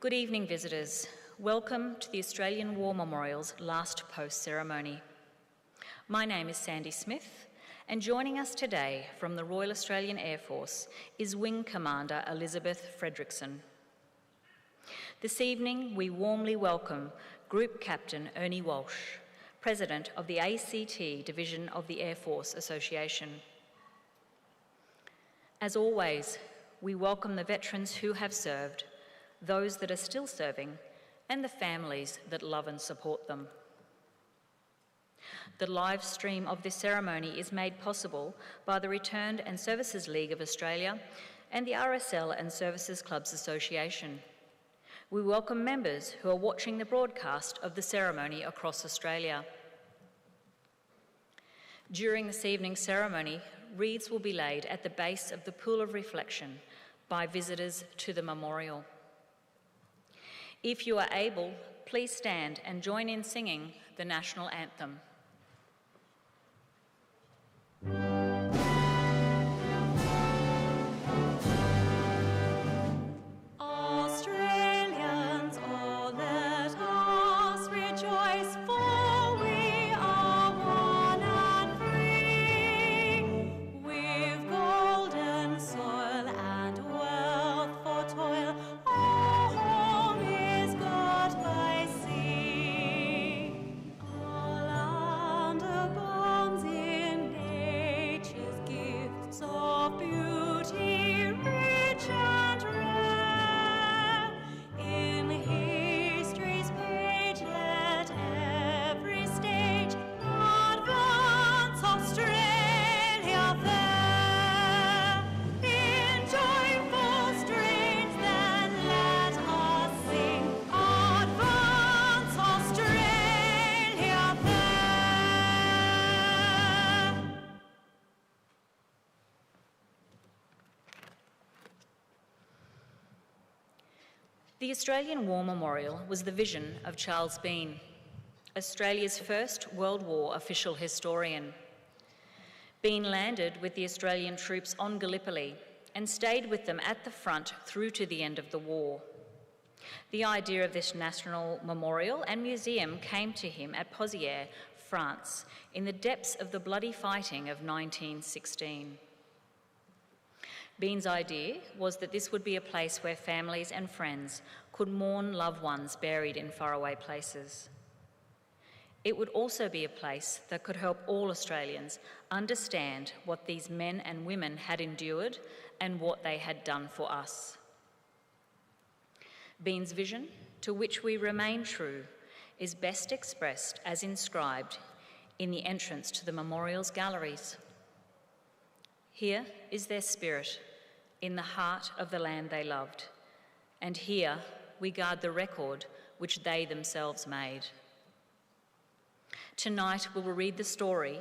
Good evening, visitors. Welcome to the Australian War Memorial's last post ceremony. My name is Sandy Smith, and joining us today from the Royal Australian Air Force is Wing Commander Elizabeth Fredrickson. This evening, we warmly welcome Group Captain Ernie Walsh, President of the ACT Division of the Air Force Association. As always, we welcome the veterans who have served, those that are still serving, and the families that love and support them. The live stream of this ceremony is made possible by the Returned and Services League of Australia and the RSL and Services Clubs Association. We welcome members who are watching the broadcast of the ceremony across Australia. During this evening's ceremony, wreaths will be laid at the base of the Pool of Reflection by visitors to the memorial. If you are able, please stand and join in singing the national anthem. The Australian War Memorial was the vision of Charles Bean, Australia's first World War official historian. Bean landed with the Australian troops on Gallipoli and stayed with them at the front through to the end of the war. The idea of this national memorial and museum came to him at Pozières, France, in the depths of the bloody fighting of 1916. Bean's idea was that this would be a place where families and friends could mourn loved ones buried in faraway places. It would also be a place that could help all Australians understand what these men and women had endured and what they had done for us. Bean's vision, to which we remain true, is best expressed as inscribed in the entrance to the memorial's galleries. Here is their spirit, in the heart of the land they loved, and here we guard the record which they themselves made. Tonight we will read the story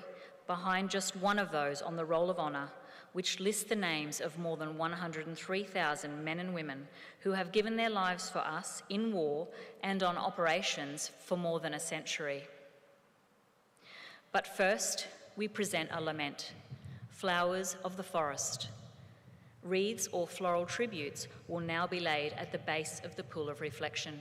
behind just one of those on the Roll of Honour, which lists the names of more than 103,000 men and women who have given their lives for us in war and on operations for more than a century. But first, we present a lament, Flowers of the Forest. Wreaths or floral tributes will now be laid at the base of the Pool of Reflection.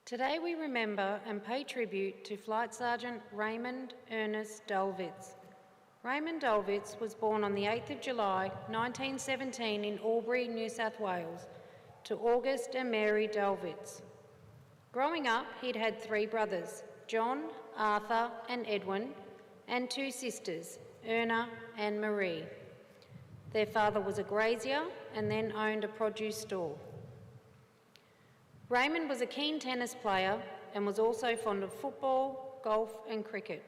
Today we remember and pay tribute to Flight Sergeant Raymond Ernest Dallwitz. Raymond Dallwitz was born on the 8th of July 1917 in Albury, New South Wales, to August and Mary Dallwitz. Growing up, he'd had 3 brothers, John, Arthur and Edwin, and 2 sisters, Erna and Marie. Their father was a grazier and then owned a produce store. Raymond was a keen tennis player and was also fond of football, golf and cricket.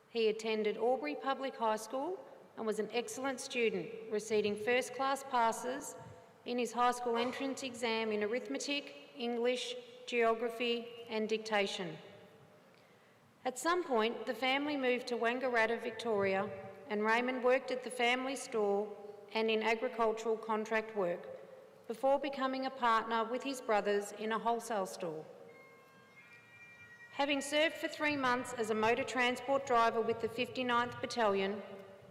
He attended Albury Public High School and was an excellent student, receiving first-class passes in his high school entrance exam in arithmetic, English, geography and dictation. At some point, the family moved to Wangaratta, Victoria, and Raymond worked at the family store and in agricultural contract work before becoming a partner with his brothers in a wholesale store. Having served for 3 months as a motor transport driver with the 59th Battalion,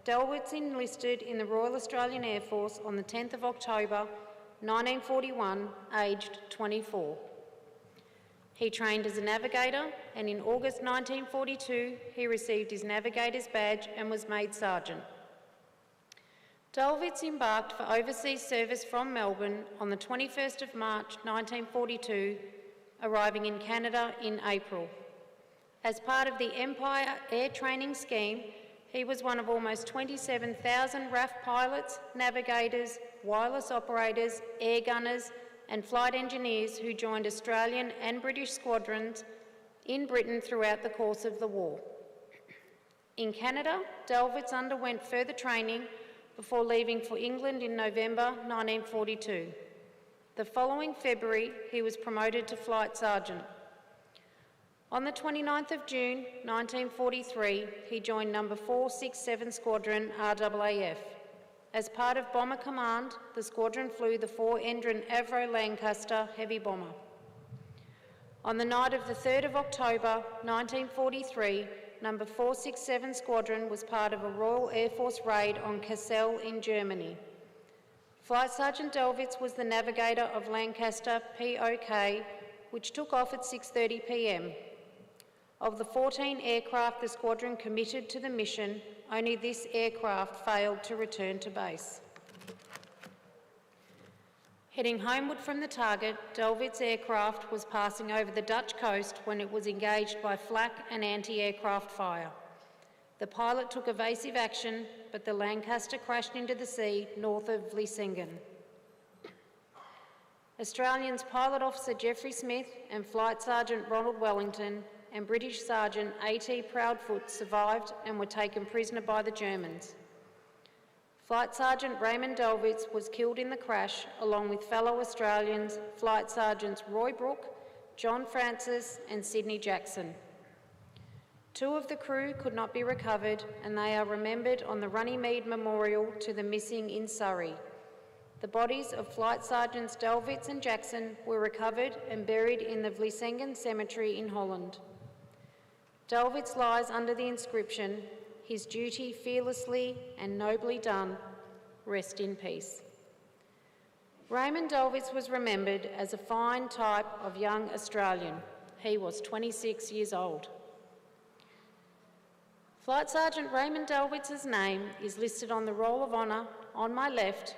Dallwitz enlisted in the Royal Australian Air Force on the 10th of October 1941, aged 24. He trained as a navigator, and in August 1942 he received his navigator's badge and was made sergeant. Dallwitz embarked for overseas service from Melbourne on the 21st of March 1942, arriving in Canada in April. As part of the Empire Air Training Scheme, he was one of almost 27,000 RAF pilots, navigators, wireless operators, air gunners and flight engineers who joined Australian and British squadrons in Britain throughout the course of the war. In Canada, Dallwitz underwent further training before leaving for England in November 1942. The following February, he was promoted to Flight Sergeant. On the 29th of June 1943, he joined No. 467 Squadron RAAF. As part of Bomber Command, the squadron flew the 4-Endron Avro Lancaster heavy bomber. On the night of the 3rd of October 1943, No. 467 Squadron was part of a Royal Air Force raid on Kassel in Germany. Flight Sergeant Dallwitz was the navigator of Lancaster POK, which took off at 6:30 p.m. Of the 14 aircraft the squadron committed to the mission, only this aircraft failed to return to base. Heading homeward from the target, Dallwitz aircraft was passing over the Dutch coast when it was engaged by flak and anti-aircraft fire. The pilot took evasive action, but the Lancaster crashed into the sea north of Vlissingen. Australians Pilot Officer Geoffrey Smith and Flight Sergeant Ronald Wellington and British Sergeant A.T. Proudfoot survived and were taken prisoner by the Germans. Flight Sergeant Raymond Dallwitz was killed in the crash, along with fellow Australians Flight Sergeants Roy Brooke, John Francis and Sydney Jackson. 2 of the crew could not be recovered, and they are remembered on the Runnymede Memorial to the Missing in Surrey. The bodies of Flight Sergeants Dallwitz and Jackson were recovered and buried in the Vlissingen Cemetery in Holland. Dallwitz lies under the inscription, "His duty fearlessly and nobly done, rest in peace." Raymond Dallwitz was remembered as a fine type of young Australian. He was 26 years old. Flight Sergeant Raymond Dallwitz's name is listed on the Roll of Honour on my left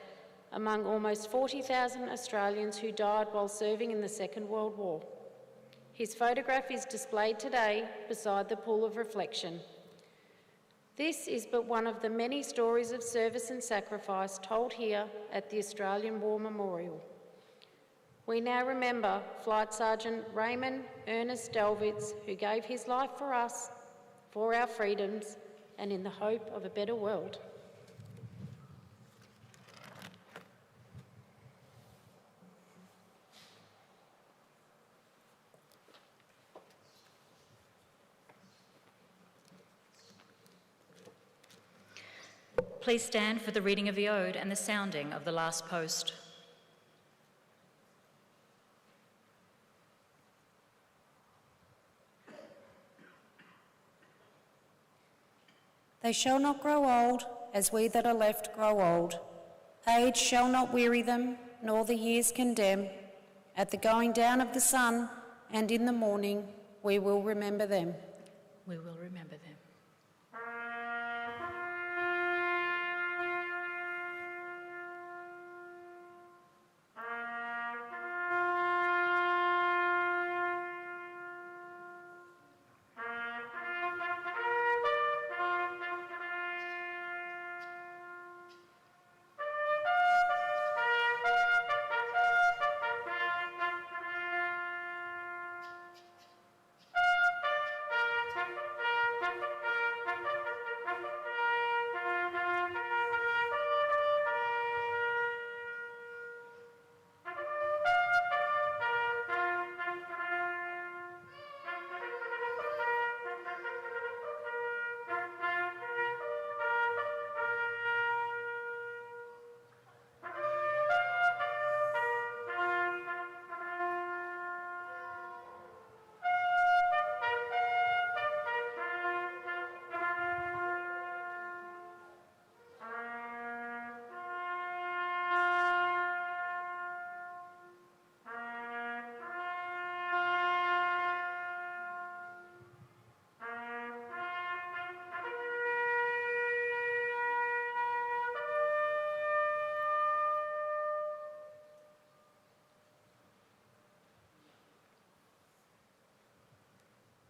among almost 40,000 Australians who died while serving in the Second World War. His photograph is displayed today beside the pool of reflection. This is but one of the many stories of service and sacrifice told here at the Australian War Memorial. We now remember Flight Sergeant Raymond Ernest Dallwitz, who gave his life for us, for our freedoms, and in the hope of a better world. Please stand for the reading of the Ode and the sounding of the last post. They shall not grow old, as we that are left grow old. Age shall not weary them, nor the years condemn. At the going down of the sun, and in the morning we will remember them. We will remember them.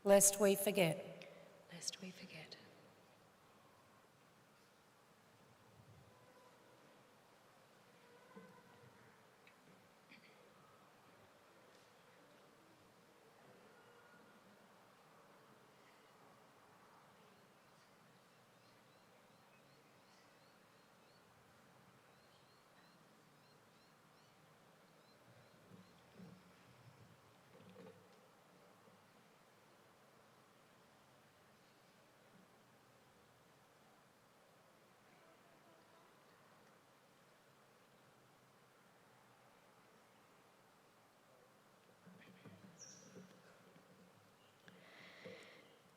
Lest we forget. Lest we forget.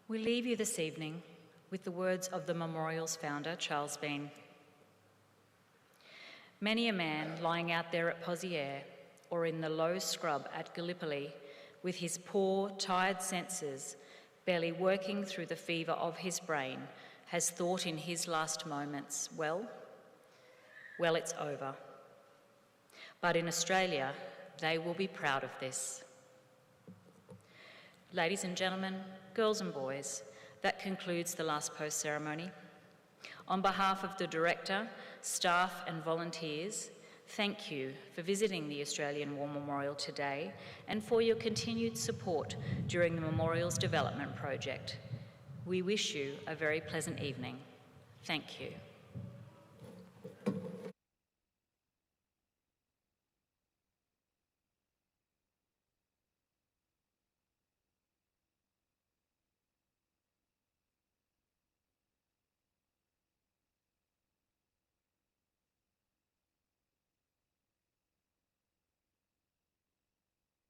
We leave you this evening with the words of the memorial's founder, Charles Bean. Many a man lying out there at Pozières or in the low scrub at Gallipoli with his poor, tired senses barely working through the fever of his brain has thought in his last moments, well, it's over. But in Australia, they will be proud of this. Ladies and gentlemen, girls and boys, that concludes the last post ceremony. On behalf of the Director, staff and volunteers, thank you for visiting the Australian War Memorial today and for your continued support during the Memorial's development project. We wish you a very pleasant evening. Thank you.